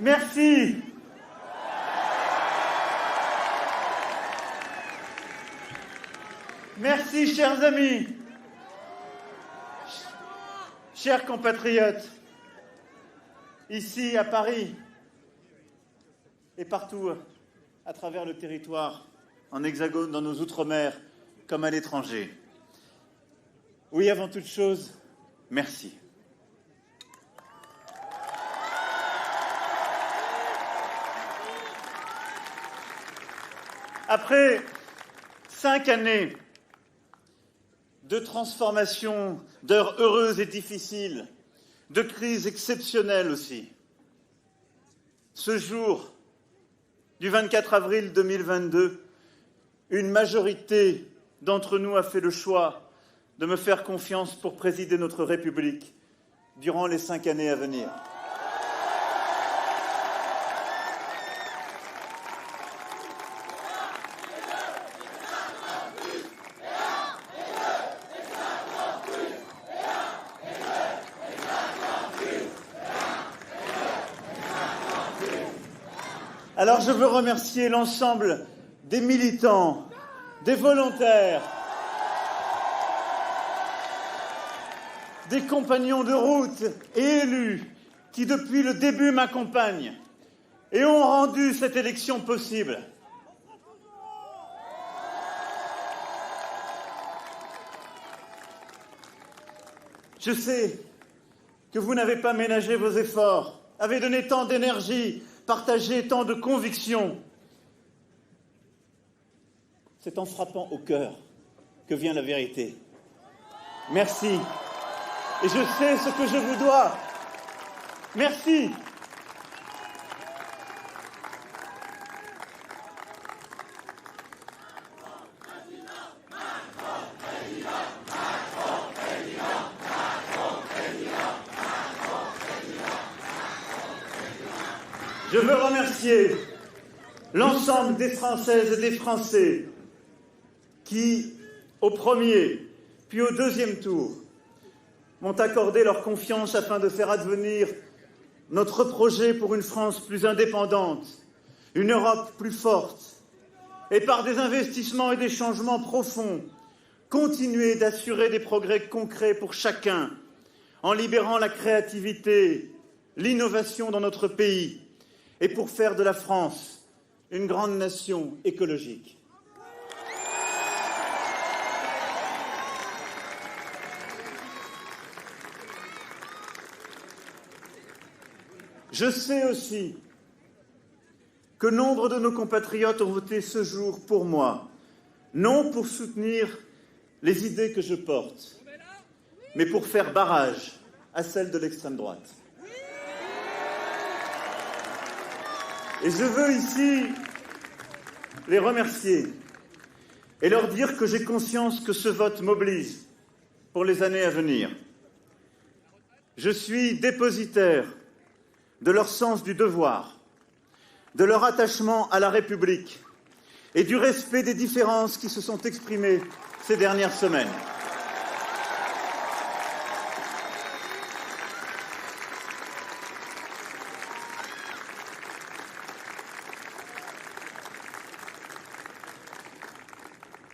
Merci. Merci, chers amis, chers compatriotes, ici à Paris et partout à travers le territoire, en Hexagone, dans nos outre-mer, comme à l'étranger. Oui, avant toute chose, merci. Après 5 années de transformation, d'heures heureuses et difficiles, de crises exceptionnelles aussi, ce jour du 24 avril 2022, une majorité d'entre nous a fait le choix de me faire confiance pour présider notre République durant les 5 années à venir. Alors je veux remercier l'ensemble des militants, des volontaires, des compagnons de route et élus qui depuis le début m'accompagnent et ont rendu cette élection possible. Je sais que vous n'avez pas ménagé vos efforts, avez donné tant d'énergie, partagé tant de convictions. C'est en frappant au cœur que vient la vérité. Merci. Et je sais ce que je vous dois. Merci. Je veux remercier l'ensemble des Françaises et des Français qui, au premier, puis au deuxième tour, m'ont accordé leur confiance afin de faire advenir notre projet pour une France plus indépendante, une Europe plus forte, et par des investissements et des changements profonds, continuer d'assurer des progrès concrets pour chacun, en libérant la créativité, l'innovation dans notre pays, et pour faire de la France une grande nation écologique. Je sais aussi que nombre de nos compatriotes ont voté ce jour pour moi, non pour soutenir les idées que je porte, mais pour faire barrage à celles de l'extrême droite. Et je veux ici les remercier et leur dire que j'ai conscience que ce vote m'oblige pour les années à venir. Je suis dépositaire de leur sens du devoir, de leur attachement à la République et du respect des différences qui se sont exprimées ces dernières semaines.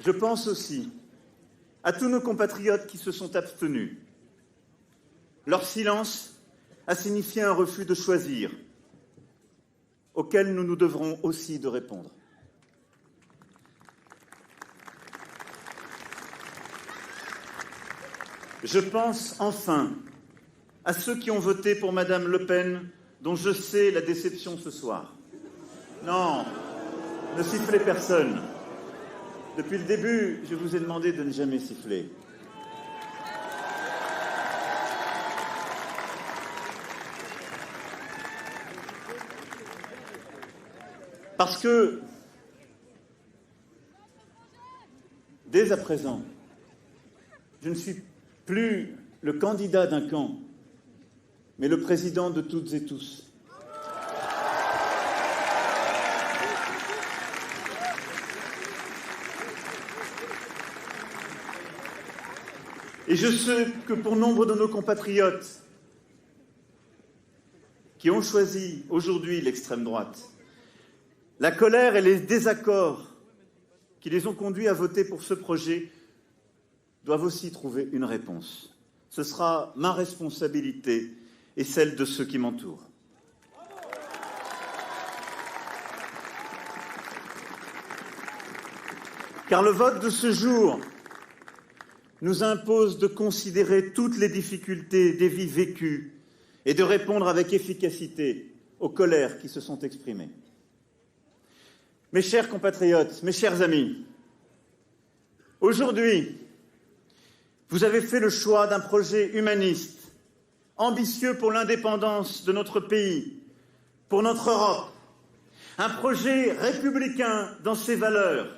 Je pense aussi à tous nos compatriotes qui se sont abstenus. Leur silence a signifié un refus de choisir, auquel nous nous devrons aussi de répondre. Je pense enfin à ceux qui ont voté pour Madame Le Pen, dont je sais la déception ce soir. Non, ne sifflez personne. Depuis le début, je vous ai demandé de ne jamais siffler. Parce que, dès à présent, je ne suis plus le candidat d'un camp, mais le président de toutes et tous. Et je sais que pour nombre de nos compatriotes qui ont choisi aujourd'hui l'extrême droite, la colère et les désaccords qui les ont conduits à voter pour ce projet doivent aussi trouver une réponse. Ce sera ma responsabilité et celle de ceux qui m'entourent. Car le vote de ce jour nous impose de considérer toutes les difficultés des vies vécues et de répondre avec efficacité aux colères qui se sont exprimées. Mes chers compatriotes, mes chers amis, aujourd'hui, vous avez fait le choix d'un projet humaniste, ambitieux pour l'indépendance de notre pays, pour notre Europe, un projet républicain dans ses valeurs,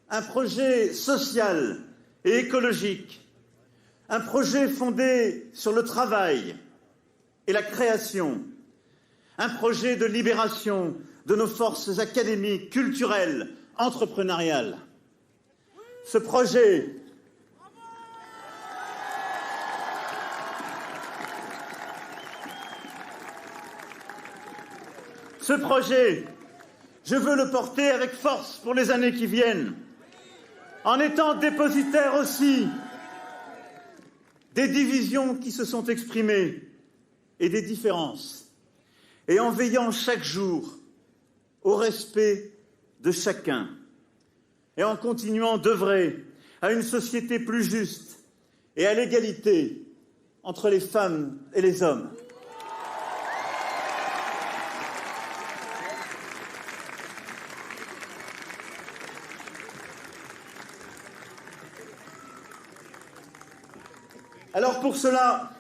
un projet social et écologique, un projet fondé sur le travail et la création, un projet de libération de nos forces académiques, culturelles, entrepreneuriales. Ce projet je veux le porter avec force pour les années qui viennent, en étant dépositaire aussi des divisions qui se sont exprimées et des différences, et en veillant chaque jour au respect de chacun, et en continuant d'œuvrer à une société plus juste et à l'égalité entre les femmes et les hommes. Alors pour cela,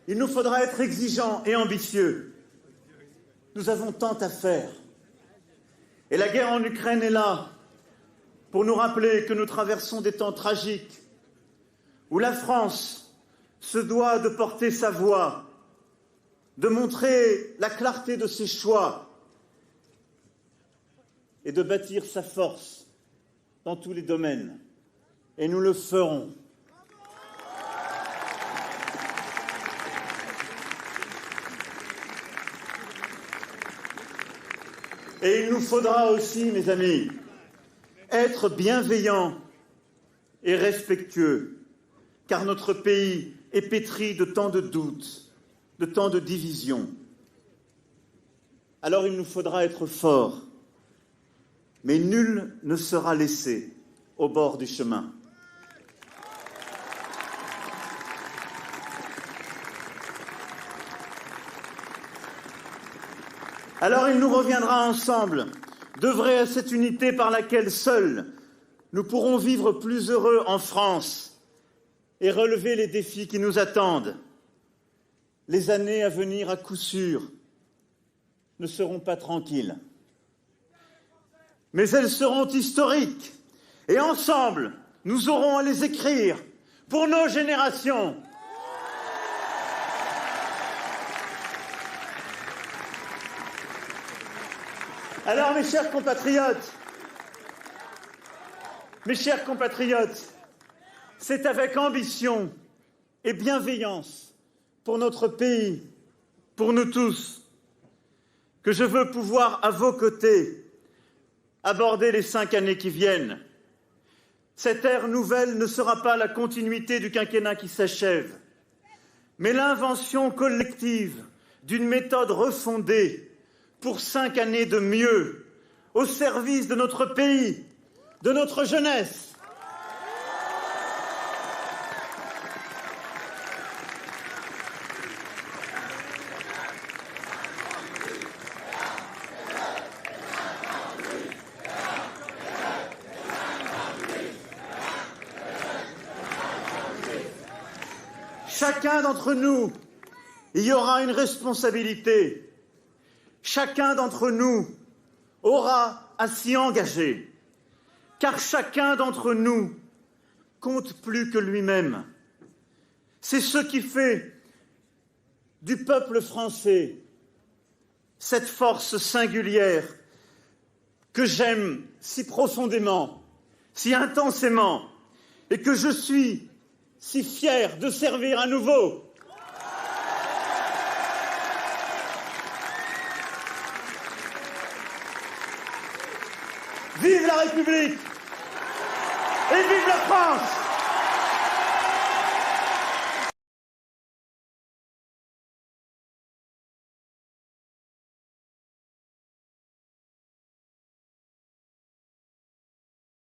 il nous faudra être exigeants et ambitieux. Nous avons tant à faire. Et la guerre en Ukraine est là pour nous rappeler que nous traversons des temps tragiques où la France se doit de porter sa voix, de montrer la clarté de ses choix et de bâtir sa force dans tous les domaines. Et nous le ferons. Et il nous faudra aussi, mes amis, être bienveillants et respectueux, car notre pays est pétri de tant de doutes, de tant de divisions. Alors il nous faudra être forts, mais nul ne sera laissé au bord du chemin. Alors il nous reviendra ensemble d'œuvrer à cette unité par laquelle seuls nous pourrons vivre plus heureux en France et relever les défis qui nous attendent. Les années à venir, à coup sûr, ne seront pas tranquilles. Mais elles seront historiques et ensemble, nous aurons à les écrire pour nos générations. Alors, mes chers compatriotes, c'est avec ambition et bienveillance pour notre pays, pour nous tous, que je veux pouvoir, à vos côtés, aborder les 5 années qui viennent. Cette ère nouvelle ne sera pas la continuité du quinquennat qui s'achève, mais l'invention collective d'une méthode refondée pour 5 années de mieux, au service de notre pays, de notre jeunesse. Chacun d'entre nous, il y aura une responsabilité. Chacun d'entre nous aura à s'y engager, car chacun d'entre nous compte plus que lui-même. C'est ce qui fait du peuple français cette force singulière que j'aime si profondément, si intensément, et que je suis si fier de servir à nouveau. Vive la République et vive la France!